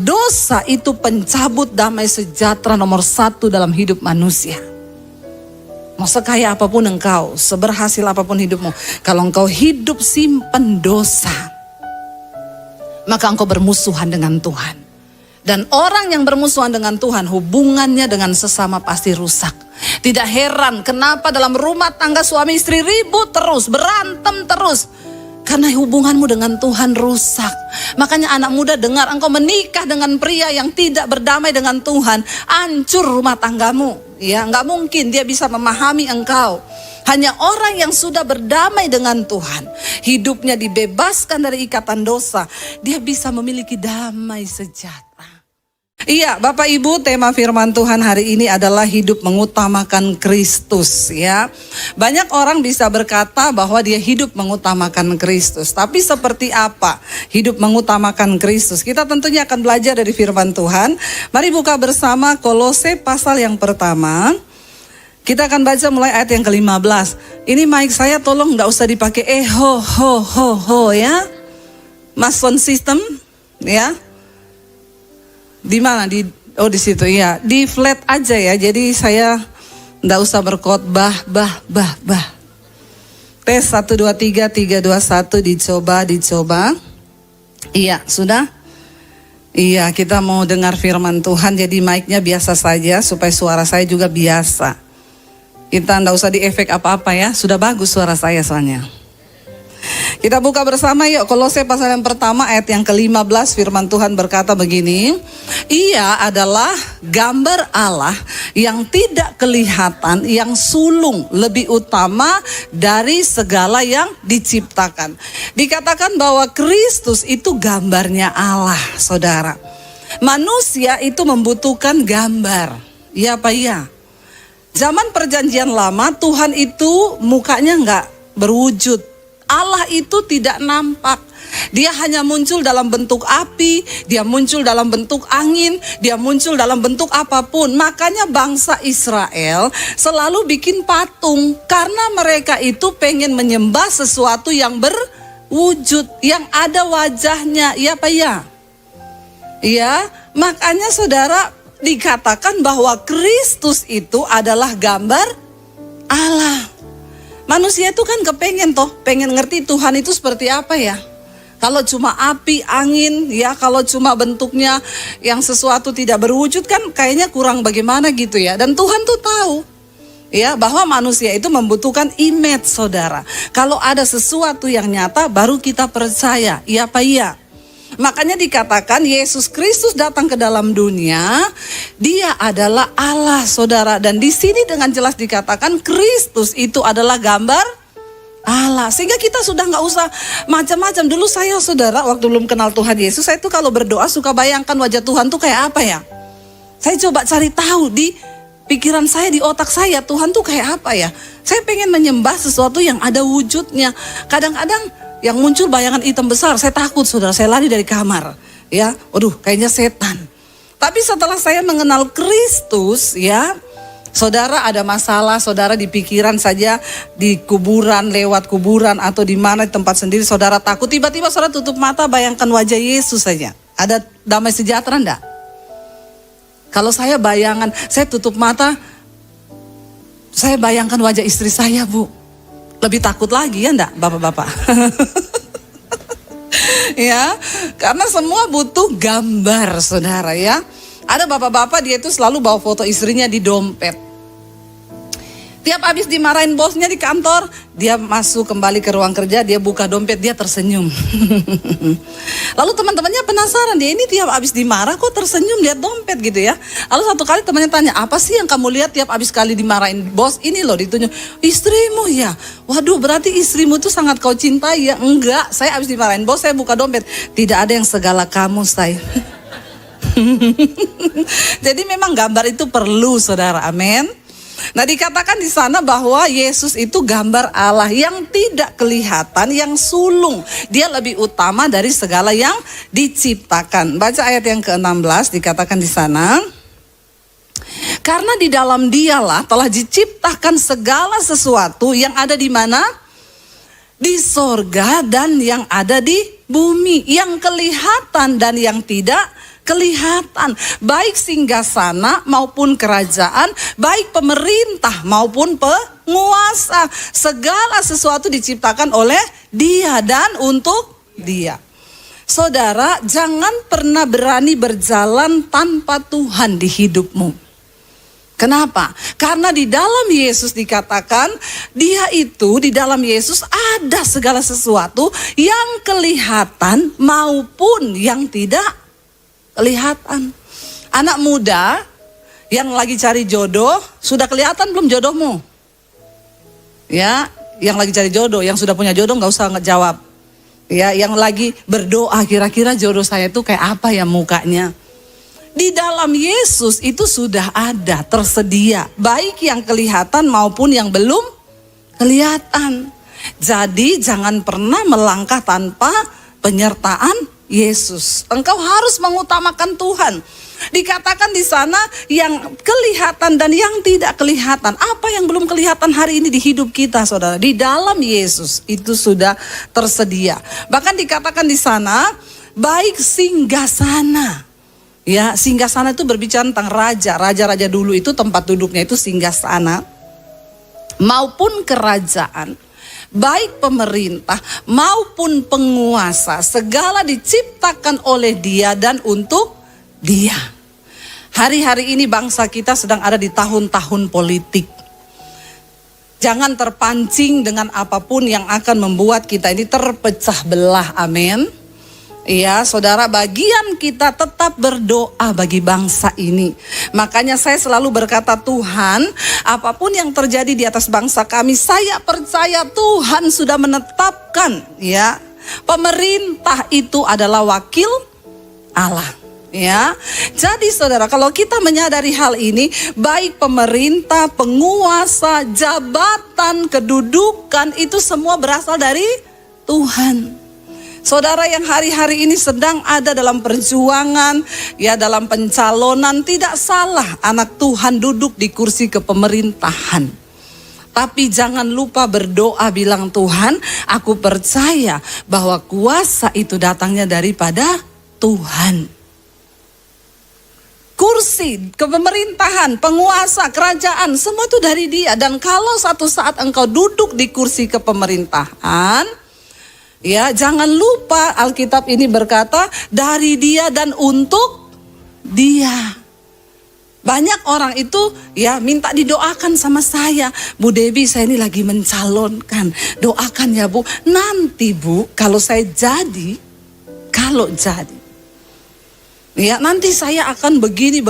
Dosa itu pencabut damai sejahtera nomor 1 dalam hidup manusia. Mau sekaya apapun engkau, seberhasil apapun hidupmu, kalau engkau hidup simpan dosa, maka engkau bermusuhan dengan Tuhan. Dan orang yang bermusuhan dengan Tuhan, hubungannya dengan sesama pasti rusak. Tidak heran kenapa dalam rumah tangga suami istri ribut terus, berantem terus. Karena hubunganmu dengan Tuhan rusak. Makanya anak muda dengar, engkau menikah dengan pria yang tidak berdamai dengan Tuhan, hancur rumah tanggamu. Ya, nggak mungkin dia bisa memahami engkau. Hanya orang yang sudah berdamai dengan Tuhan, hidupnya dibebaskan dari ikatan dosa, dia bisa memiliki damai sejahtera. Iya, Bapak Ibu, tema firman Tuhan hari ini adalah hidup mengutamakan Kristus, ya. Banyak orang bisa berkata bahwa dia hidup mengutamakan Kristus, tapi seperti apa hidup mengutamakan Kristus? Kita tentunya akan belajar dari firman Tuhan. Mari buka bersama Kolose pasal yang pertama. Kita akan baca mulai ayat yang ke-15. Ini mic saya tolong enggak usah dipakai ho ya. Mas sound system, ya. Di mana? Di situ ya. Di flat aja ya. Jadi saya enggak usah berkhotbah bah. Tes 1 2 3 3 2 1 dicoba. Iya, sudah? Iya, kita mau dengar firman Tuhan, jadi mic-nya biasa saja supaya suara saya juga biasa. Kita enggak usah di efek apa-apa ya. Sudah bagus suara saya soalnya. Kita buka bersama yuk Kolose pasal yang pertama ayat yang ke-15. Firman Tuhan berkata begini, Ia adalah gambar Allah yang tidak kelihatan, yang sulung, lebih utama dari segala yang diciptakan. Dikatakan bahwa Kristus itu gambarnya Allah, saudara. Manusia itu membutuhkan gambar. Iya apa iya? Zaman perjanjian lama Tuhan itu mukanya enggak berwujud. Allah itu tidak nampak. Dia hanya muncul dalam bentuk api, dia muncul dalam bentuk angin, dia muncul dalam bentuk apapun. Makanya bangsa Israel selalu bikin patung, karena mereka itu pengen menyembah sesuatu yang berwujud, yang ada wajahnya. Ya Pak ya? Ya, makanya saudara dikatakan bahwa Kristus itu adalah gambar Allah. Manusia itu kan pengen ngerti Tuhan itu seperti apa ya. Kalau cuma api, angin, ya kalau cuma bentuknya yang sesuatu tidak berwujud kan kayaknya kurang bagaimana gitu ya. Dan Tuhan tuh tahu ya bahwa manusia itu membutuhkan image, saudara. Kalau ada sesuatu yang nyata baru kita percaya, iya apa iya. Makanya dikatakan Yesus Kristus datang ke dalam dunia, dia adalah Allah, saudara. Dan di sini dengan jelas dikatakan Kristus itu adalah gambar Allah. Sehingga kita sudah nggak usah macam-macam. Dulu saya, saudara, waktu belum kenal Tuhan Yesus, saya itu kalau berdoa suka bayangkan wajah Tuhan tuh kayak apa ya. Saya coba cari tahu di pikiran saya, di otak saya, Tuhan tuh kayak apa ya. Saya pengen menyembah sesuatu yang ada wujudnya. Kadang-kadang yang muncul bayangan hitam besar, saya takut, saudara, saya lari dari kamar. Ya, waduh, kayaknya setan. Tapi setelah saya mengenal Kristus, ya, saudara, ada masalah, saudara, di pikiran saja, di kuburan, lewat kuburan atau di mana di tempat sendiri, saudara takut. Tiba-tiba saudara tutup mata, bayangkan wajah Yesus saja. Ada damai sejahtera enggak? Kalau saya saya tutup mata, saya bayangkan wajah istri saya, Bu. Lebih takut lagi ya enggak, bapak-bapak? Ya, karena semua butuh gambar, saudara ya. Ada bapak-bapak dia itu selalu bawa foto istrinya di dompet. Tiap habis dimarahin bosnya di kantor, dia masuk kembali ke ruang kerja, dia buka dompet, dia tersenyum. Lalu teman-temannya penasaran, dia ini tiap habis dimarah kok tersenyum lihat dompet gitu ya. Lalu satu kali temannya tanya, apa sih yang kamu lihat tiap habis kali dimarahin bos? Ini loh, ditunjuk, istrimu ya. Waduh, berarti istrimu tuh sangat kau cintai ya. Enggak, saya habis dimarahin bos, saya buka dompet. Tidak ada yang segala kamu, saya. Jadi memang gambar itu perlu, saudara, amin. Nah, dikatakan di sana bahwa Yesus itu gambar Allah yang tidak kelihatan, yang sulung. Dia lebih utama dari segala yang diciptakan. Baca ayat yang ke-16, dikatakan di sana, karena di dalam Dialah telah diciptakan segala sesuatu yang ada di mana? Di sorga dan yang ada di bumi, yang kelihatan dan yang tidak kelihatan, baik singgasana maupun kerajaan, baik pemerintah maupun penguasa. Segala sesuatu diciptakan oleh Dia dan untuk Dia. Saudara, jangan pernah berani berjalan tanpa Tuhan di hidupmu. Kenapa? Karena di dalam Yesus dikatakan, Dia itu di dalam Yesus ada segala sesuatu yang kelihatan maupun yang tidak kelihatan. Anak muda yang lagi cari jodoh, sudah kelihatan belum jodohmu? Ya, yang lagi cari jodoh, yang sudah punya jodoh nggak usah ngejawab. Ya, yang lagi berdoa, kira-kira jodoh saya itu kayak apa ya mukanya? Di dalam Yesus itu sudah ada, tersedia, baik yang kelihatan maupun yang belum kelihatan. Jadi jangan pernah melangkah tanpa penyertaan Yesus. Engkau harus mengutamakan Tuhan. Dikatakan di sana yang kelihatan dan yang tidak kelihatan. Apa yang belum kelihatan hari ini di hidup kita, saudara? Di dalam Yesus itu sudah tersedia. Bahkan dikatakan di sana, baik singgasana. Ya, singgasana itu berbicara tentang raja. Raja-raja dulu itu tempat duduknya itu singgasana. Maupun kerajaan, baik pemerintah maupun penguasa, segala diciptakan oleh Dia dan untuk Dia. Hari-hari ini bangsa kita sedang ada di tahun-tahun politik. Jangan terpancing dengan apapun yang akan membuat kita ini terpecah belah. Amin. Iya, saudara, bagian kita tetap berdoa bagi bangsa ini. Makanya saya selalu berkata, Tuhan, apapun yang terjadi di atas bangsa kami, saya percaya Tuhan sudah menetapkan, ya, pemerintah itu adalah wakil Allah. Ya, jadi saudara, kalau kita menyadari hal ini, baik pemerintah, penguasa, jabatan, kedudukan, itu semua berasal dari Tuhan. Saudara yang hari-hari ini sedang ada dalam perjuangan, ya dalam pencalonan, tidak salah anak Tuhan duduk di kursi kepemerintahan. Tapi jangan lupa berdoa, bilang Tuhan, aku percaya bahwa kuasa itu datangnya daripada Tuhan. Kursi, kepemerintahan, penguasa, kerajaan, semua itu dari Dia. Dan kalau satu saat engkau duduk di kursi kepemerintahan, ya, jangan lupa Alkitab ini berkata dari Dia dan untuk Dia. Banyak orang itu ya minta didoakan sama saya. Bu Debbie, saya ini lagi mencalonkan. Doakan ya Bu. Nanti Bu, kalau saya jadi, ya nanti saya akan begini,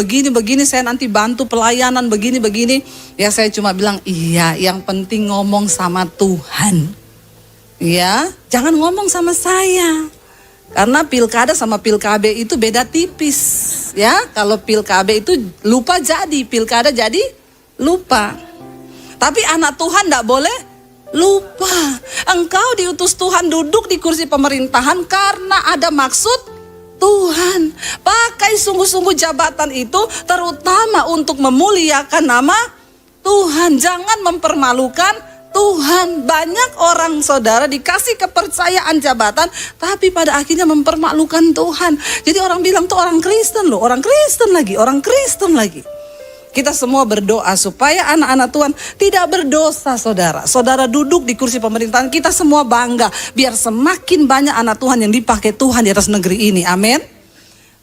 saya nanti bantu pelayanan begini. Ya saya cuma bilang iya, yang penting ngomong sama Tuhan. Ya, jangan ngomong sama saya. Karena pilkada sama pilkabe itu beda tipis. Ya, kalau pilkabe itu lupa jadi, pilkada jadi lupa. Tapi anak Tuhan tidak boleh lupa. Engkau diutus Tuhan duduk di kursi pemerintahan karena ada maksud Tuhan. Pakai sungguh-sungguh jabatan itu terutama untuk memuliakan nama Tuhan. Jangan mempermalukan Tuhan. Banyak orang, saudara, dikasih kepercayaan jabatan, tapi pada akhirnya mempermalukan Tuhan. Jadi orang bilang tuh orang Kristen loh, orang Kristen lagi. Kita semua berdoa supaya anak-anak Tuhan tidak berdosa, saudara. Saudara duduk di kursi pemerintahan, kita semua bangga. Biar semakin banyak anak Tuhan yang dipakai Tuhan di atas negeri ini, amin.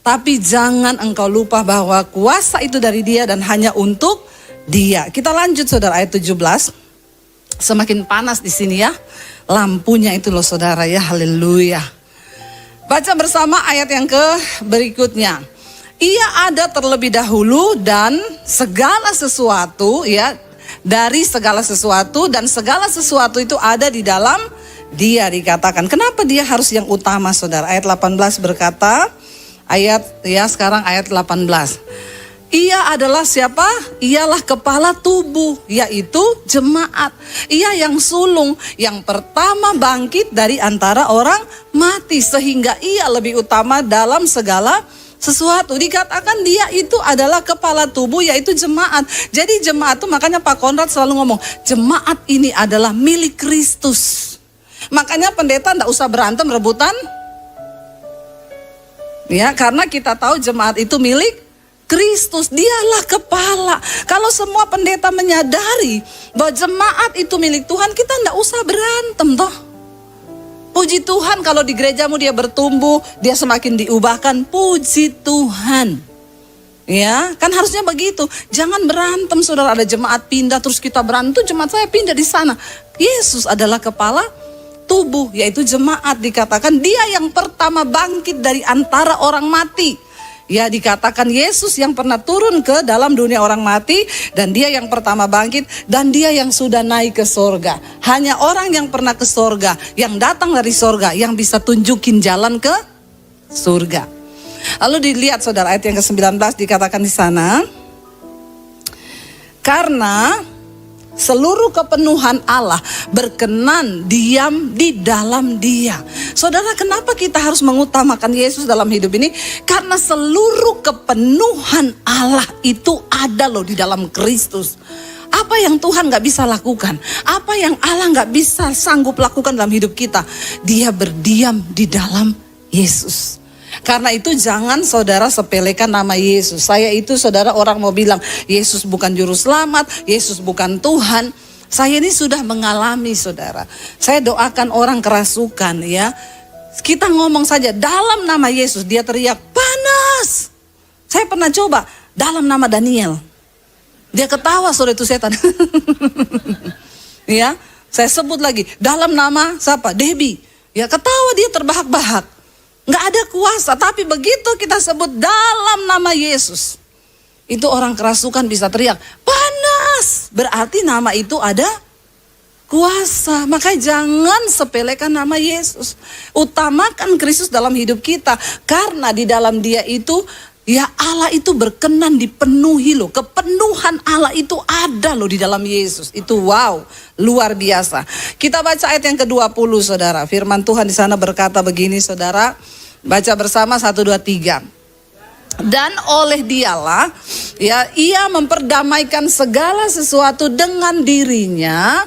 Tapi jangan engkau lupa bahwa kuasa itu dari Dia dan hanya untuk Dia. Kita lanjut, saudara, ayat 17. Semakin panas di sini ya, lampunya itu loh saudara ya, haleluya. Baca bersama ayat yang berikutnya. Ia ada terlebih dahulu dan segala sesuatu ya, dari segala sesuatu dan segala sesuatu itu ada di dalam Dia, dikatakan. Kenapa Dia harus yang utama, saudara? Ayat 18 berkata, sekarang ayat 18. Ia adalah siapa? Ialah kepala tubuh, yaitu jemaat. Ia yang sulung, yang pertama bangkit dari antara orang mati, sehingga Ia lebih utama dalam segala sesuatu. Dikatakan Dia itu adalah kepala tubuh, yaitu jemaat. Jadi jemaat itu, makanya Pak Konrad selalu ngomong, jemaat ini adalah milik Kristus. Makanya pendeta enggak usah berantem rebutan Ya, karena kita tahu jemaat itu milik Kristus, dialah kepala. Kalau semua pendeta menyadari bahwa jemaat itu milik Tuhan, kita enggak usah berantem toh. Puji Tuhan kalau di gerejamu dia bertumbuh, dia semakin diubahkan, puji Tuhan. Ya, kan harusnya begitu. Jangan berantem, saudara. Ada jemaat pindah terus kita berantem, jemaat saya pindah di sana. Yesus adalah kepala tubuh, yaitu jemaat. Dikatakan dia yang pertama bangkit dari antara orang mati. Ya, dikatakan Yesus yang pernah turun ke dalam dunia orang mati, dan dia yang pertama bangkit, dan dia yang sudah naik ke sorga. Hanya orang yang pernah ke sorga, yang datang dari sorga, yang bisa tunjukin jalan ke surga. Lalu dilihat saudara ayat yang ke-19 dikatakan di sana, karena seluruh kepenuhan Allah berkenan diam di dalam dia. Saudara, kenapa kita harus mengutamakan Yesus dalam hidup ini? Karena seluruh kepenuhan Allah itu ada loh di dalam Kristus. Apa yang Tuhan gak bisa lakukan, apa yang Allah gak bisa sanggup lakukan dalam hidup kita, dia berdiam di dalam Yesus. Karena itu jangan saudara sepelekan nama Yesus. Saya itu saudara, orang mau bilang Yesus bukan juru selamat, Yesus bukan Tuhan. Saya ini sudah mengalami saudara. Saya doakan orang kerasukan ya. Kita ngomong saja dalam nama Yesus, dia teriak panas. Saya pernah coba dalam nama Daniel. Dia ketawa, saudara, itu setan. Ya, saya sebut lagi dalam nama siapa? Debbie. Ya, ketawa, dia terbahak-bahak. Nggak ada kuasa, tapi begitu kita sebut dalam nama Yesus, itu orang kerasukan bisa teriak, panas. Berarti nama itu ada kuasa. Makanya jangan sepelekan nama Yesus. Utamakan Kristus dalam hidup kita. Karena di dalam dia itu, ya Allah itu berkenan dipenuhi loh. Kepenuhan Allah itu ada loh di dalam Yesus. Itu wow, luar biasa. Kita baca ayat yang ke-20 saudara. Firman Tuhan di sana berkata begini saudara. Baca bersama 1, 2, 3. Dan oleh dialah ya ia memperdamaikan segala sesuatu dengan dirinya,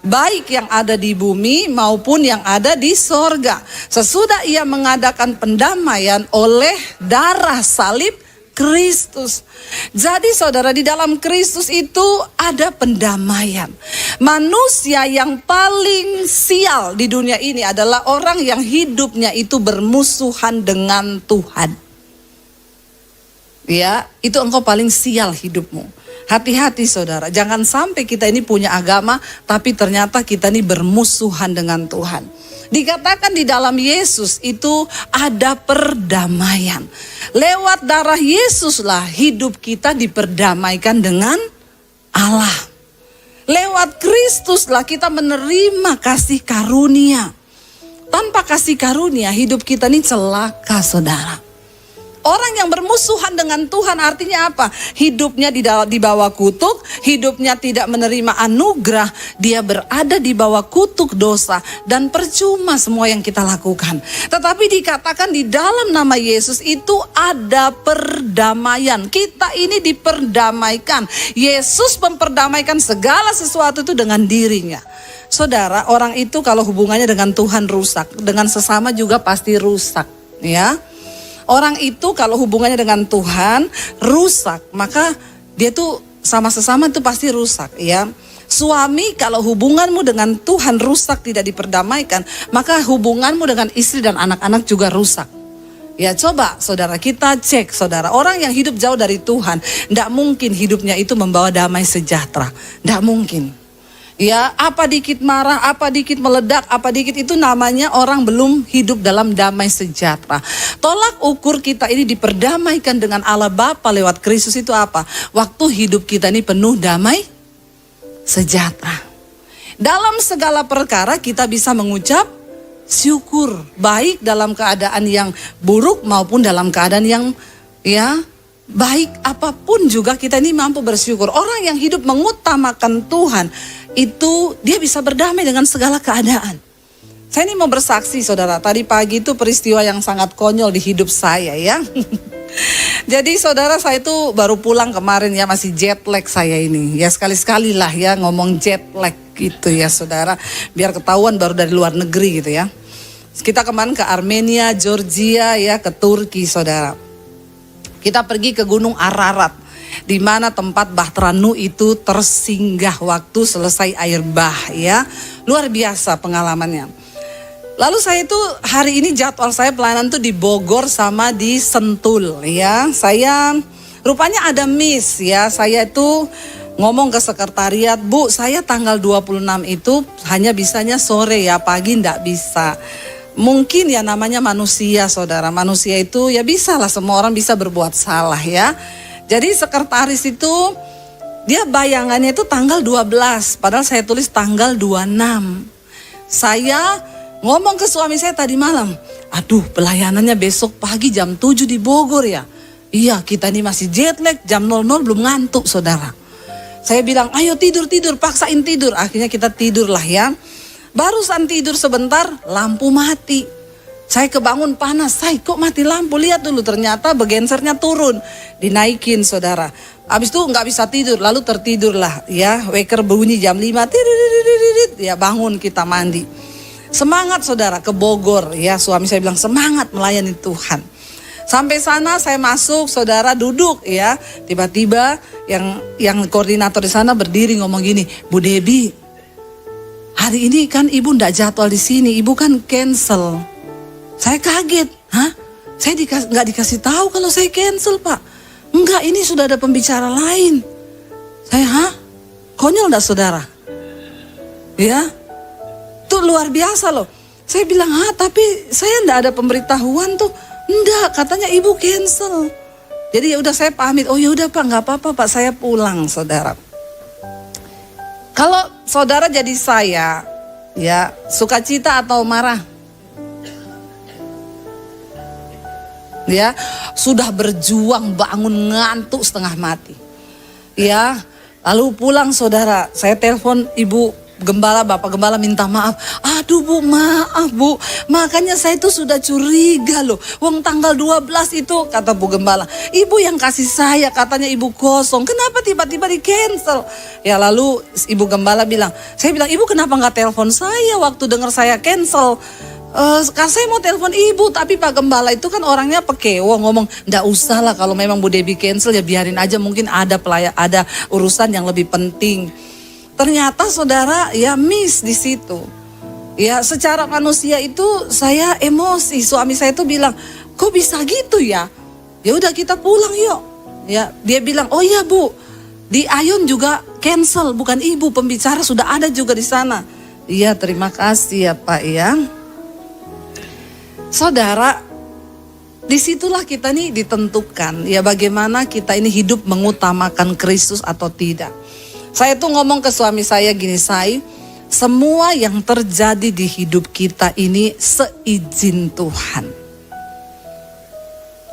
baik yang ada di bumi maupun yang ada di sorga. Sesudah ia mengadakan pendamaian oleh darah salib Kristus. Jadi saudara, di dalam Kristus itu ada pendamaian. Manusia yang paling sial di dunia ini adalah orang yang hidupnya itu bermusuhan dengan Tuhan. Ya, itu engkau paling sial hidupmu. Hati-hati saudara, jangan sampai kita ini punya agama tapi ternyata kita ini bermusuhan dengan Tuhan. Dikatakan di dalam Yesus itu ada perdamaian. Lewat darah Yesuslah hidup kita diperdamaikan dengan Allah. Lewat Kristuslah kita menerima kasih karunia. Tanpa kasih karunia hidup kita ini celaka saudara. Orang yang bermusuhan dengan Tuhan artinya apa? Hidupnya di bawah kutuk, hidupnya tidak menerima anugerah, dia berada di bawah kutuk dosa dan percuma semua yang kita lakukan. Tetapi dikatakan di dalam nama Yesus itu ada perdamaian. Kita ini diperdamaikan. Yesus memperdamaikan segala sesuatu itu dengan dirinya. Saudara, orang itu kalau hubungannya dengan Tuhan rusak, dengan sesama juga pasti rusak, ya. Orang itu kalau hubungannya dengan Tuhan rusak, maka dia tuh sama sesama itu pasti rusak ya. Suami kalau hubunganmu dengan Tuhan rusak, tidak diperdamaikan, maka hubunganmu dengan istri dan anak-anak juga rusak. Ya coba saudara, kita cek saudara, orang yang hidup jauh dari Tuhan, tidak mungkin hidupnya itu membawa damai sejahtera, tidak mungkin. Ya, apa dikit marah, apa dikit meledak, apa dikit itu namanya orang belum hidup dalam damai sejahtera. Tolak ukur kita ini diperdamaikan dengan Allah Bapa lewat Kristus itu apa? Waktu hidup kita ini penuh damai sejahtera. Dalam segala perkara kita bisa mengucap syukur, baik dalam keadaan yang buruk maupun dalam keadaan yang baik apapun juga kita ini mampu bersyukur. Orang yang hidup mengutamakan Tuhan itu dia bisa berdamai dengan segala keadaan. Saya ini mau bersaksi saudara, tadi pagi itu peristiwa yang sangat konyol di hidup saya ya. Jadi saudara, saya itu baru pulang kemarin ya, masih jet lag saya ini. Ya sekali-sekali lah ya ngomong jet lag gitu ya saudara, biar ketahuan baru dari luar negeri gitu ya. Kita kemarin ke Armenia, Georgia ya, ke Turki saudara. Kita pergi ke Gunung Ararat, di mana tempat Bahtera Nuh itu tersinggah waktu selesai air bah ya. Luar biasa pengalamannya. Lalu saya itu hari ini jadwal saya pelayanan tuh di Bogor sama di Sentul ya. Saya rupanya ada miss ya. Saya itu ngomong ke sekretariat, Bu, saya tanggal 26 itu hanya bisanya sore ya, pagi enggak bisa. Mungkin ya namanya manusia saudara, manusia itu ya bisa lah, semua orang bisa berbuat salah ya. Jadi sekretaris itu dia bayangannya itu tanggal 12, padahal saya tulis tanggal 26. Saya ngomong ke suami saya tadi malam, aduh pelayanannya besok pagi jam 7 di Bogor ya. Iya kita ini masih jet lag, jam 00 belum ngantuk saudara. Saya bilang ayo tidur, paksain tidur, akhirnya kita tidur lah ya. Barusan tidur sebentar, lampu mati. Saya kebangun panas, saya kok mati lampu, lihat dulu ternyata begensernya turun. Dinaikin saudara. Habis itu nggak bisa tidur, lalu tertidurlah ya. Waker bunyi jam 5, ya bangun kita mandi. Semangat saudara ke Bogor ya, suami saya bilang semangat melayani Tuhan. Sampai sana saya masuk, saudara duduk ya. Tiba-tiba yang koordinator di sana berdiri ngomong gini, Bu Debbie, hari ini kan ibu ndak jadwal di sini, ibu kan cancel. Saya kaget, hah? Saya nggak dikasih tahu kalau saya cancel Pak. Enggak, ini sudah ada pembicara lain. Saya, hah? Konyol ndak saudara? Ya, itu luar biasa loh. Saya bilang, tapi saya ndak ada pemberitahuan tuh. Enggak, katanya ibu cancel. Jadi ya udah saya pamit. Oh ya udah Pak, nggak apa-apa Pak, saya pulang saudara. Kalau saudara jadi saya, ya sukacita atau marah? Ya, sudah berjuang bangun ngantuk setengah mati. Ya, lalu pulang saudara, saya telepon ibu gembala, bapak gembala minta maaf. Aduh Bu, maaf Bu, makanya saya itu sudah curiga loh. Wong tanggal 12 itu kata Bu gembala, ibu yang kasih saya, katanya ibu kosong, kenapa tiba-tiba di cancel? Ya lalu ibu gembala bilang, saya bilang ibu kenapa nggak telepon saya waktu dengar saya cancel? Saya mau telepon ibu, tapi Pak Gembala itu kan orangnya pekewo, ngomong ndak usah lah kalau memang Bu Debbie cancel ya biarin aja, mungkin ada urusan yang lebih penting. Ternyata saudara ya miss di situ. Ya secara manusia itu saya emosi, suami saya itu bilang kok bisa gitu ya? Ya udah kita pulang yuk. Ya dia bilang oh iya Bu, di Ayun juga cancel, bukan ibu pembicara sudah ada juga di sana. Iya terima kasih ya Pak ya. Saudara, disitulah kita nih ditentukan ya bagaimana kita ini hidup mengutamakan Kristus atau tidak. Saya tuh ngomong ke suami saya gini, semua yang terjadi di hidup kita ini seizin Tuhan.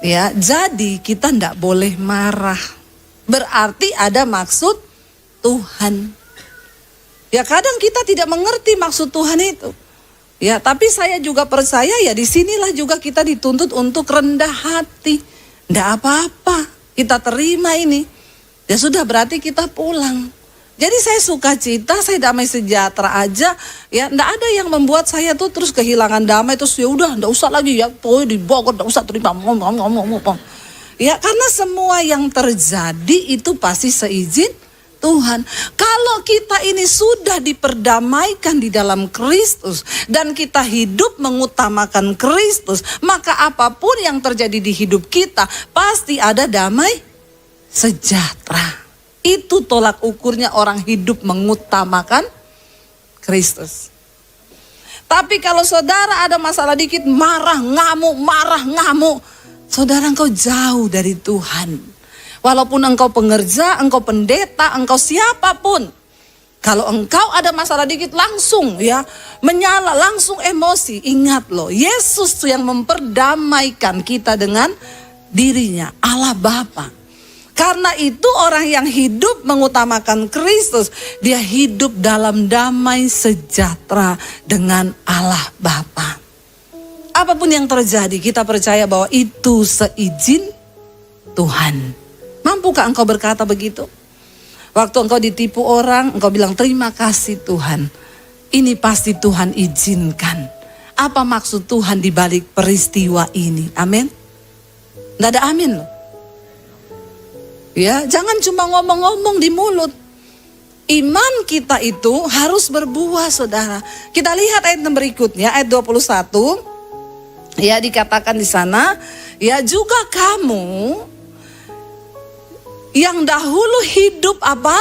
Ya, jadi kita ndak boleh marah. Berarti ada maksud Tuhan. Ya kadang kita tidak mengerti maksud Tuhan itu. Ya, tapi saya juga percaya ya disinilah juga kita dituntut untuk rendah hati. Nggak apa-apa, kita terima ini. Ya sudah berarti kita pulang. Jadi saya sukacita, saya damai sejahtera aja. Ya, nggak ada yang membuat saya tuh terus kehilangan damai. Terus ya udah, nggak usah lagi ya, pokoknya di Bogor nggak usah terima. Ya, karena semua yang terjadi itu pasti seizin Tuhan. Kalau kita ini sudah diperdamaikan di dalam Kristus dan kita hidup mengutamakan Kristus, maka apapun yang terjadi di hidup kita pasti ada damai sejahtera. Itu tolak ukurnya orang hidup mengutamakan Kristus. Tapi kalau saudara ada masalah dikit marah ngamuk, saudara engkau jauh dari Tuhan. Walaupun engkau pengerja, engkau pendeta, engkau siapapun. Kalau engkau ada masalah dikit langsung ya menyala, langsung emosi. Ingat loh, Yesus yang memperdamaikan kita dengan dirinya, Allah Bapa. Karena itu orang yang hidup mengutamakan Kristus, dia hidup dalam damai sejahtera dengan Allah Bapa. Apapun yang terjadi, kita percaya bahwa itu seizin Tuhan. Mampukah engkau berkata begitu? Waktu engkau ditipu orang, engkau bilang terima kasih Tuhan. Ini pasti Tuhan izinkan. apa maksud Tuhan di balik peristiwa ini. Amin. Nggak ada amin loh. Ya, jangan cuma ngomong-ngomong di mulut. Iman kita itu harus berbuah, saudara. Kita lihat ayat yang berikutnya, ayat 21. Ya, dikatakan di sana, ya juga kamu yang dahulu hidup apa?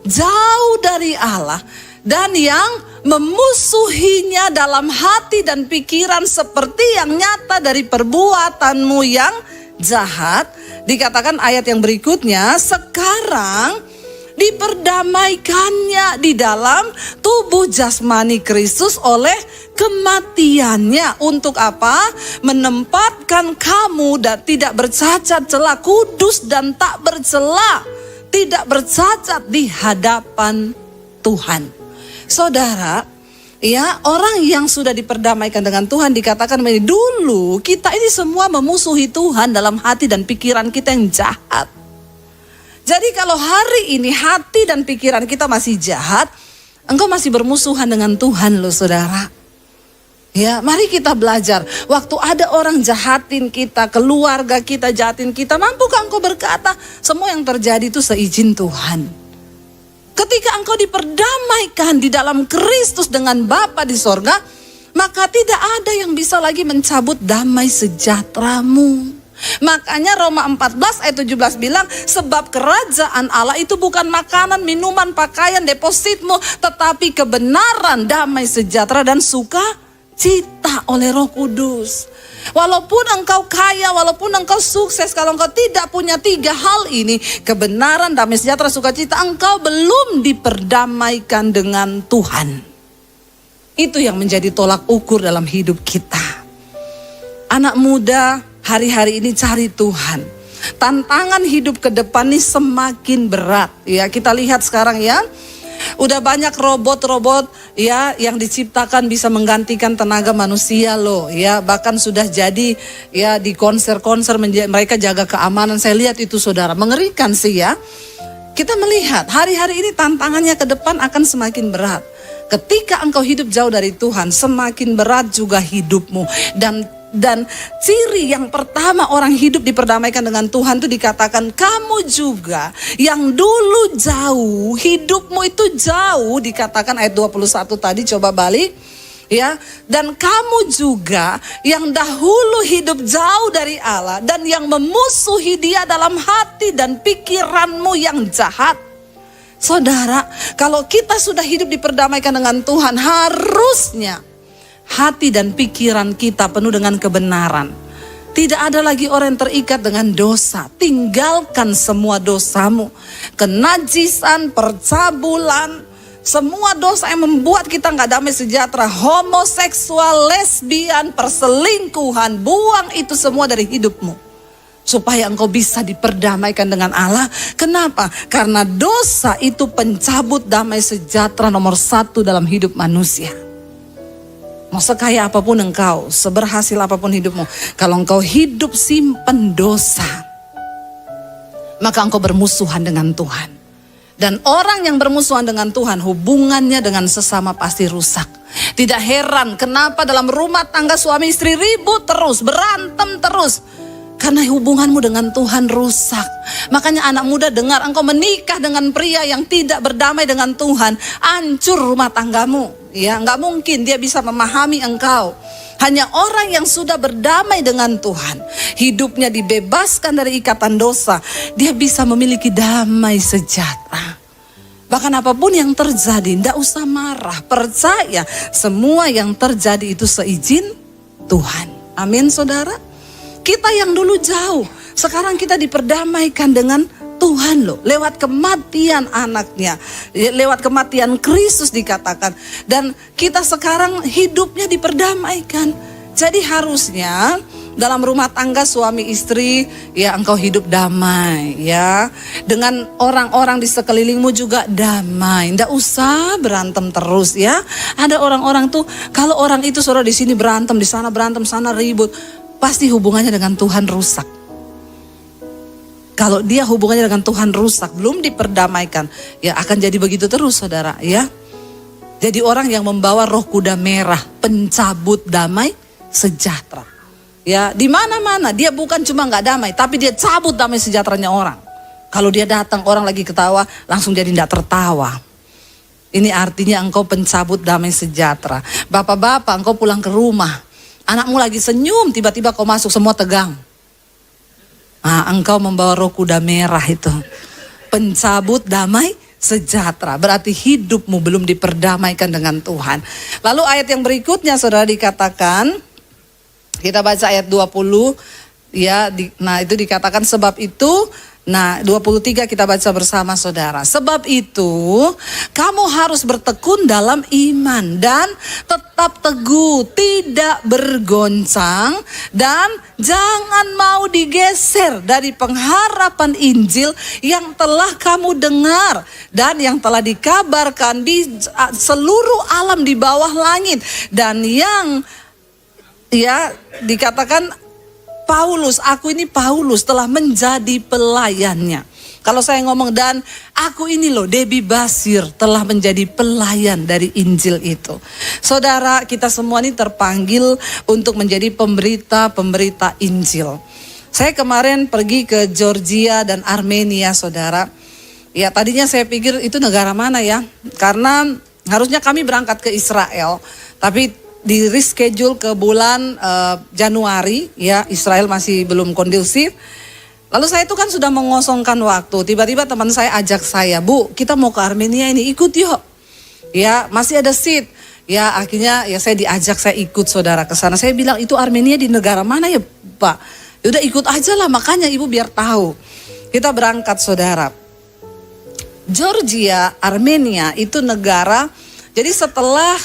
Jauh dari Allah, dan yang memusuhinya dalam hati dan pikiran seperti yang nyata dari perbuatanmu yang jahat. Dikatakan ayat yang berikutnya, sekarang diperdamaikannya di dalam tubuh jasmani Kristus oleh kematiannya. Untuk apa? Menempatkan kamu dan tidak bercacat celah, kudus dan tak bercela, tidak bercacat di hadapan Tuhan. Saudara, ya, orang yang sudah diperdamaikan dengan Tuhan dikatakan dulu kita ini semua memusuhi Tuhan dalam hati dan pikiran kita yang jahat. Jadi kalau hari ini hati dan pikiran kita masih jahat, engkau masih bermusuhan dengan Tuhan loh, saudara. Ya, mari kita belajar. Waktu ada orang jahatin kita, keluarga kita jahatin kita, mampukah engkau berkata semua yang terjadi itu seizin Tuhan? Ketika engkau diperdamaikan di dalam Kristus dengan Bapa di sorga, maka tidak ada yang bisa lagi mencabut damai sejahteramu. Makanya Roma 14 ayat 17 bilang, sebab kerajaan Allah itu bukan makanan, minuman, pakaian, depositmu, tetapi kebenaran, damai sejahtera dan sukacita oleh Roh Kudus. Walaupun engkau kaya, walaupun engkau sukses, kalau engkau tidak punya tiga hal ini, kebenaran, damai sejahtera, sukacita, engkau belum diperdamaikan dengan Tuhan. Itu yang menjadi tolak ukur dalam hidup kita. Anak muda, hari-hari ini cari Tuhan. Tantangan hidup ke depan ini semakin berat. Ya, kita lihat sekarang ya. Udah banyak robot-robot ya yang diciptakan bisa menggantikan tenaga manusia loh ya. Bahkan sudah jadi ya di konser-konser mereka jaga keamanan. Saya lihat itu, saudara, mengerikan sih ya. Kita melihat hari-hari ini tantangannya ke depan akan semakin berat. Ketika engkau hidup jauh dari Tuhan, semakin berat juga hidupmu. Dan ciri yang pertama orang hidup diperdamaikan dengan Tuhan itu dikatakan, kamu juga yang dulu jauh, hidupmu itu jauh, dikatakan ayat 21 tadi, coba balik ya. Dan kamu juga yang dahulu hidup jauh dari Allah dan yang memusuhi Dia dalam hati dan pikiranmu yang jahat. Saudara, kalau kita sudah hidup diperdamaikan dengan Tuhan, harusnya hati dan pikiran kita penuh dengan kebenaran. Tidak ada lagi orang yang terikat dengan dosa. Tinggalkan semua dosamu. Kenajisan, percabulan, semua dosa yang membuat kita gak damai sejahtera. Homoseksual, lesbian, perselingkuhan, buang itu semua dari hidupmu. Supaya engkau bisa diperdamaikan dengan Allah. Kenapa? Karena dosa itu pencabut damai sejahtera nomor 1 dalam hidup manusia. Mau sekaya apapun engkau, seberhasil apapun hidupmu, kalau engkau hidup simpan dosa, maka engkau bermusuhan dengan Tuhan. Dan orang yang bermusuhan dengan Tuhan, hubungannya dengan sesama pasti rusak. Tidak heran kenapa dalam rumah tangga suami istri ribut terus, berantem terus. Karena hubunganmu dengan Tuhan rusak. Makanya anak muda dengar, engkau menikah dengan pria yang tidak berdamai dengan Tuhan, hancur rumah tanggamu. Ya, nggak mungkin dia bisa memahami engkau. Hanya orang yang sudah berdamai dengan Tuhan, hidupnya dibebaskan dari ikatan dosa, dia bisa memiliki damai sejahtera. Bahkan apapun yang terjadi, tidak usah marah, percaya semua yang terjadi itu seizin Tuhan. Amin, saudara. Kita yang dulu jauh, sekarang kita diperdamaikan dengan Tuhan loh. Lewat kematian anaknya, lewat kematian Kristus dikatakan. Dan kita sekarang hidupnya diperdamaikan. Jadi harusnya dalam rumah tangga suami istri, ya engkau hidup damai ya. Dengan orang-orang di sekelilingmu juga damai. Nggak usah berantem terus ya. Ada orang-orang tuh, kalau orang itu saudara di sini berantem, di sana berantem, sana ribut, pasti hubungannya dengan Tuhan rusak. Kalau dia hubungannya dengan Tuhan rusak, belum diperdamaikan, ya akan jadi begitu terus, saudara ya. Jadi orang yang membawa roh kuda merah, pencabut damai sejahtera. Ya, di mana-mana dia bukan cuma nggak damai, tapi dia cabut damai sejahteranya orang. Kalau dia datang orang lagi ketawa, langsung jadi tidak tertawa. Ini artinya engkau pencabut damai sejahtera. Bapak-bapak, engkau pulang ke rumah, anakmu lagi senyum, tiba-tiba kau masuk semua tegang. Engkau membawa roh kuda merah itu, pencabut damai sejahtera. Berarti hidupmu belum diperdamaikan dengan Tuhan. Lalu ayat yang berikutnya saudara dikatakan, kita baca ayat 20 ya, itu dikatakan sebab itu. 23 kita baca bersama saudara. Sebab itu kamu harus bertekun dalam iman dan tetap teguh, tidak bergoncang, dan jangan mau digeser dari pengharapan Injil yang telah kamu dengar dan yang telah dikabarkan di seluruh alam di bawah langit, dan yang dikatakan Paulus, aku ini Paulus telah menjadi pelayannya. Kalau saya ngomong dan aku ini loh Debbie Basir telah menjadi pelayan dari Injil itu. Saudara, kita semua ini terpanggil untuk menjadi pemberita Injil. Saya kemarin pergi ke Georgia dan Armenia saudara. Ya tadinya saya pikir itu negara mana ya. Karena harusnya kami berangkat ke Israel. Tapi di reschedule ke bulan Januari, ya Israel masih belum kondusif. Lalu saya itu kan sudah mengosongkan waktu. Tiba-tiba teman saya ajak saya, Bu, kita mau ke Armenia ini, ikut yuk. Ya masih ada seat. Ya akhirnya ya saya diajak, saya ikut saudara ke sana. Saya bilang itu Armenia di negara mana ya Pak? Yaudah ikut aja lah, makanya ibu biar tahu. Kita berangkat saudara. Georgia, Armenia itu negara. Jadi setelah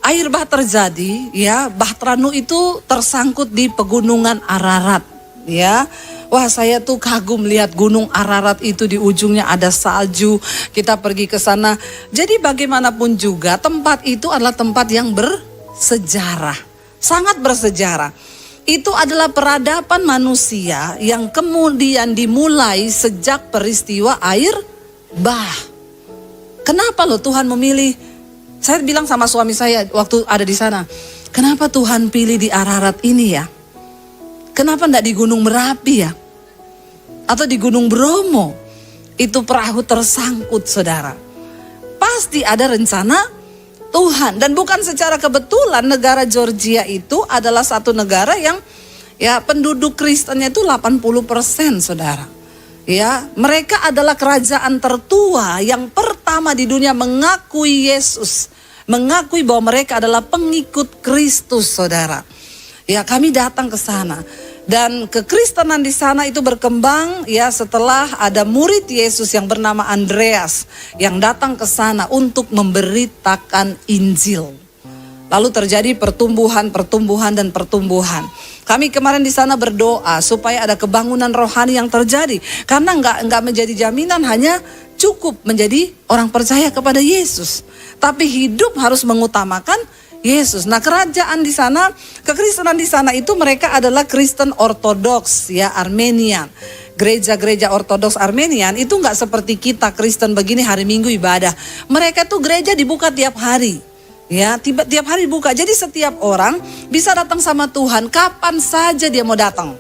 air bah terjadi, ya Bahtera Nuh itu tersangkut di pegunungan Ararat, ya. Wah saya tuh kagum lihat gunung Ararat itu di ujungnya ada salju. Kita pergi ke sana. Jadi bagaimanapun juga tempat itu adalah tempat yang bersejarah, sangat bersejarah. Itu adalah peradaban manusia yang kemudian dimulai sejak peristiwa air bah. Kenapa loh Tuhan memilih? Saya bilang sama suami saya waktu ada di sana, kenapa Tuhan pilih di Ararat ini ya? Kenapa enggak di Gunung Merapi ya? Atau di Gunung Bromo? Itu perahu tersangkut saudara. Pasti ada rencana Tuhan. Dan bukan secara kebetulan negara Georgia itu adalah satu negara yang ya penduduk Kristennya itu 80% saudara. Ya, mereka adalah kerajaan tertua yang pertama di dunia mengakui Yesus, mengakui bahwa mereka adalah pengikut Kristus, saudara. Ya, kami datang ke sana dan kekristenan di sana itu berkembang ya setelah ada murid Yesus yang bernama Andreas yang datang ke sana untuk memberitakan Injil. Lalu terjadi pertumbuhan. Kami kemarin di sana berdoa supaya ada kebangunan rohani yang terjadi. Karena enggak menjadi jaminan hanya cukup menjadi orang percaya kepada Yesus. Tapi hidup harus mengutamakan Yesus. Nah kerajaan di sana, kekristenan di sana itu mereka adalah Kristen Ortodoks ya, Armenian. Gereja-gereja Ortodoks Armenian itu enggak seperti kita Kristen begini hari Minggu ibadah. Mereka tuh gereja dibuka tiap hari. Ya, tiap hari buka. Jadi setiap orang bisa datang sama Tuhan kapan saja dia mau datang.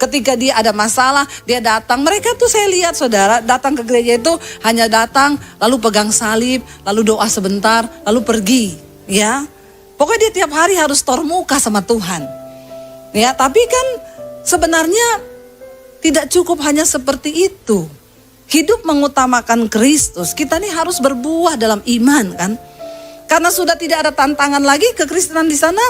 Ketika dia ada masalah, dia datang. Mereka tuh saya lihat saudara, datang ke gereja itu hanya datang, lalu pegang salib, lalu doa sebentar, lalu pergi. Ya, pokoknya dia tiap hari harus tor muka sama Tuhan. Ya, tapi kan sebenarnya tidak cukup hanya seperti itu. Hidup mengutamakan Kristus, kita nih harus berbuah dalam iman kan. Karena sudah tidak ada tantangan lagi kekristenan di sana.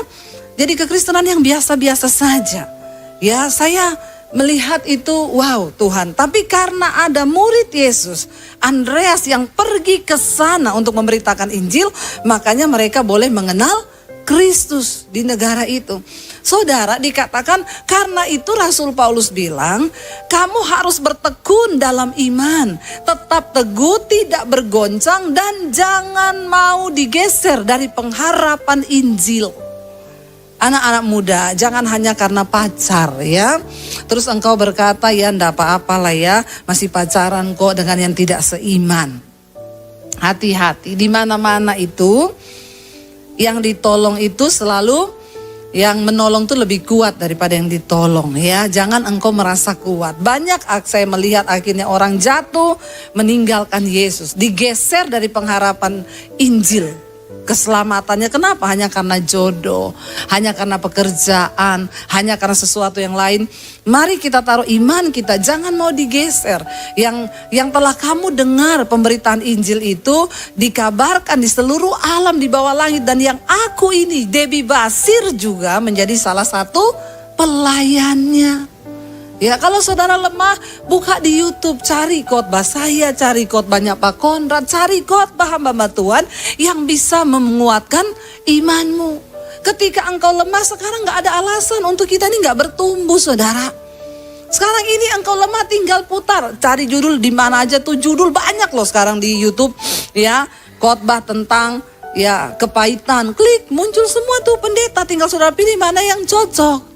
Jadi kekristenan yang biasa-biasa saja. Ya saya melihat itu wow Tuhan. Tapi karena ada murid Yesus, Andreas yang pergi ke sana untuk memberitakan Injil. Makanya mereka boleh mengenal Kristus di negara itu. Saudara dikatakan karena itu Rasul Paulus bilang kamu harus bertekun dalam iman. Tetap teguh, tidak bergoncang dan jangan mau digeser dari pengharapan Injil. Anak-anak muda jangan hanya karena pacar ya. Terus engkau berkata ya ndak apa-apa lah ya masih pacaran kok dengan yang tidak seiman. Hati-hati, di mana-mana itu yang ditolong itu selalu, yang menolong itu lebih kuat daripada yang ditolong ya. Jangan engkau merasa kuat. Banyak saya melihat akhirnya orang jatuh meninggalkan Yesus, digeser dari pengharapan Injil. Keselamatannya kenapa? Hanya karena jodoh, hanya karena pekerjaan, hanya karena sesuatu yang lain. Mari kita taruh iman kita, jangan mau digeser. Yang telah kamu dengar pemberitaan Injil itu dikabarkan di seluruh alam di bawah langit, dan yang aku ini, Debbie Basir, juga menjadi salah satu pelayannya. Ya, kalau saudara lemah, buka di YouTube, cari khotbah saya, cari khotbahnya Pak Konrad, cari khotbah hamba Tuhan yang bisa menguatkan imanmu. Ketika engkau lemah, sekarang gak ada alasan untuk kita ini gak bertumbuh, saudara. Sekarang ini engkau lemah, tinggal putar, cari judul di mana aja tuh, judul banyak loh sekarang di YouTube ya, khotbah tentang ya kepahitan, klik muncul semua tuh pendeta, tinggal saudara pilih mana yang cocok.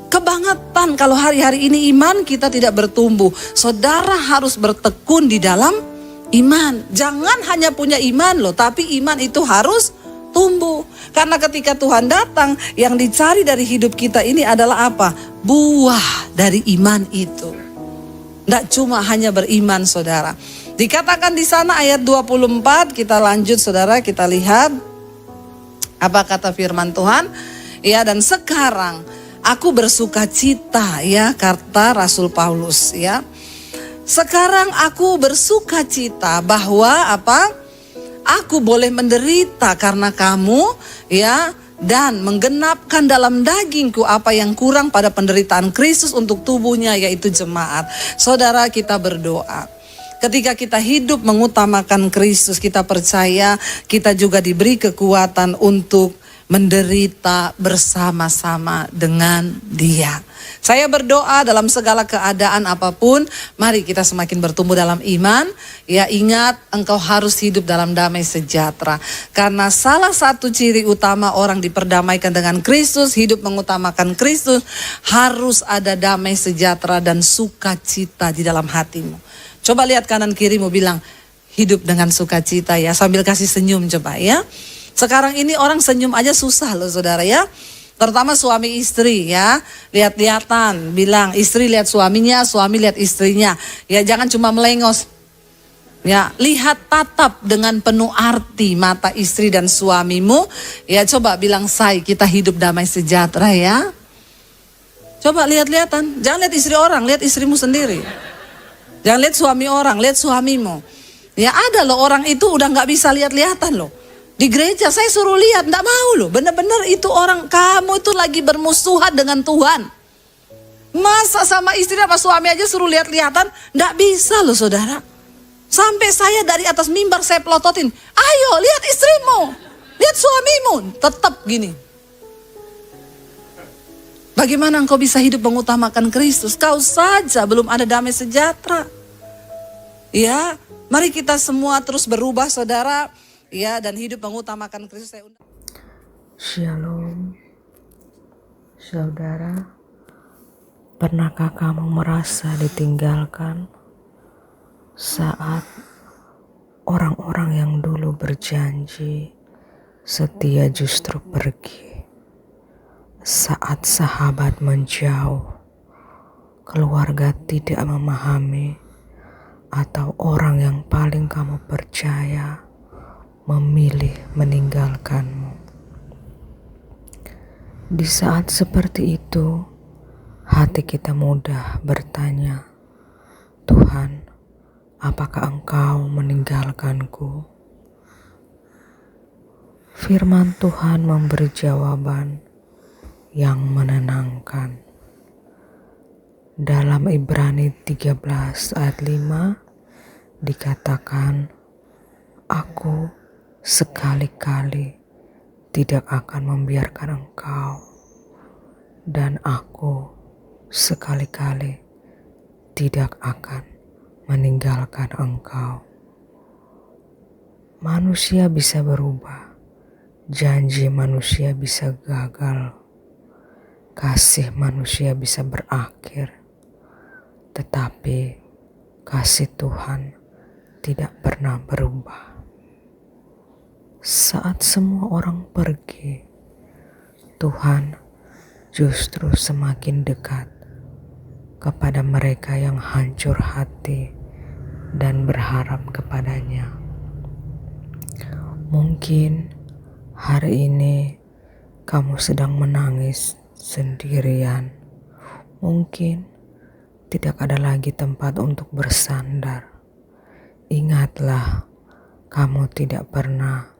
Kebangetan kalau hari-hari ini iman kita tidak bertumbuh. Saudara harus bertekun di dalam iman. Jangan hanya punya iman loh, tapi iman itu harus tumbuh. Karena ketika Tuhan datang, yang dicari dari hidup kita ini adalah apa? Buah dari iman itu. Tidak cuma hanya beriman, saudara. Dikatakan di sana ayat 24, kita lanjut saudara, kita lihat apa kata firman Tuhan. Ya, dan sekarang aku bersuka cita, ya, kata Rasul Paulus, ya. Sekarang aku bersuka cita bahwa apa? Aku boleh menderita karena kamu, ya, dan menggenapkan dalam dagingku apa yang kurang pada penderitaan Kristus untuk tubuhnya, yaitu jemaat. Saudara, kita berdoa. Ketika kita hidup mengutamakan Kristus, kita percaya kita juga diberi kekuatan untuk menderita bersama-sama dengan Dia. Saya berdoa dalam segala keadaan apapun, mari kita semakin bertumbuh dalam iman. Ya, ingat, engkau harus hidup dalam damai sejahtera. Karena salah satu ciri utama orang diperdamaikan dengan Kristus, hidup mengutamakan Kristus, harus ada damai sejahtera dan sukacita di dalam hatimu. Coba lihat kanan kirimu, bilang hidup dengan sukacita ya, sambil kasih senyum coba ya. Sekarang ini orang senyum aja susah loh saudara ya. Terutama suami istri ya. Lihat-lihatan, bilang istri lihat suaminya, suami lihat istrinya. Ya, jangan cuma melengos. Ya, lihat tatap dengan penuh arti mata istri dan suamimu. Ya, coba bilang say, kita hidup damai sejahtera ya. Coba lihat-lihatan, jangan lihat istri orang, lihat istrimu sendiri. Jangan lihat suami orang, lihat suamimu. Ya, ada loh orang itu udah gak bisa lihat-lihatan loh. Di gereja saya suruh lihat, enggak mau loh. Benar-benar itu orang, kamu itu lagi bermusuhan dengan Tuhan. Masa sama istri apa suami aja suruh lihat-lihatan? Enggak bisa loh saudara. Sampai saya dari atas mimbar saya pelototin. Ayo lihat istrimu, lihat suamimu. Tetap gini. Bagaimana engkau bisa hidup mengutamakan Kristus? Kau saja belum ada damai sejahtera. Ya, mari kita semua terus berubah saudara. Ya, dan hidup mengutamakan Kristus. Shalom, saudara. Pernahkah kamu merasa ditinggalkan saat orang-orang yang dulu berjanji setia justru pergi? Saat sahabat menjauh, keluarga tidak memahami, atau orang yang paling kamu percaya memilih meninggalkanmu. Di saat seperti itu, hati kita mudah bertanya, Tuhan, apakah Engkau meninggalkanku? Firman Tuhan memberi jawaban yang menenangkan. Dalam Ibrani 13 ayat 5 dikatakan, Aku sekali-kali tidak akan membiarkan engkau, dan aku sekali-kali tidak akan meninggalkan engkau. Manusia bisa berubah, janji manusia bisa gagal, kasih manusia bisa berakhir, tetapi kasih Tuhan tidak pernah berubah. Saat semua orang pergi, Tuhan justru semakin dekat kepada mereka yang hancur hati dan berharap kepadanya. Mungkin hari ini kamu sedang menangis sendirian. Mungkin tidak ada lagi tempat untuk bersandar. Ingatlah, kamu tidak pernah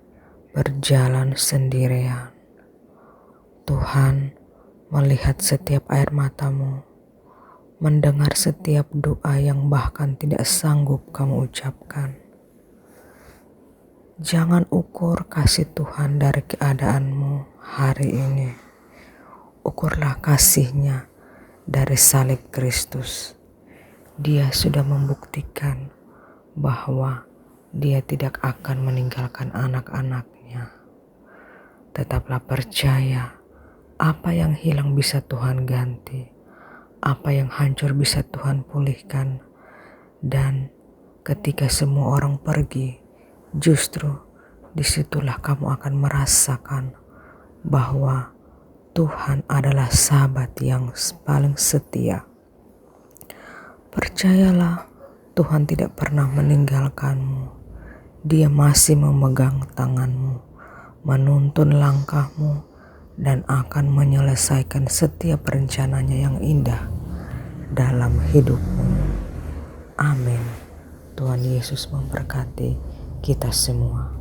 berjalan sendirian. Tuhan melihat setiap air matamu, mendengar setiap doa yang bahkan tidak sanggup kamu ucapkan. Jangan ukur kasih Tuhan dari keadaanmu hari ini. Ukurlah kasih-Nya dari salib Kristus. Dia sudah membuktikan bahwa Dia tidak akan meninggalkan anak-anak-Nya. Tetaplah percaya, apa yang hilang bisa Tuhan ganti, apa yang hancur bisa Tuhan pulihkan. Dan ketika semua orang pergi, justru disitulah kamu akan merasakan bahwa Tuhan adalah sahabat yang paling setia. Percayalah, Tuhan tidak pernah meninggalkanmu. Dia masih memegang tanganmu, menuntun langkahmu, dan akan menyelesaikan setiap rencananya yang indah dalam hidupmu. Amin. Tuhan Yesus memberkati kita semua.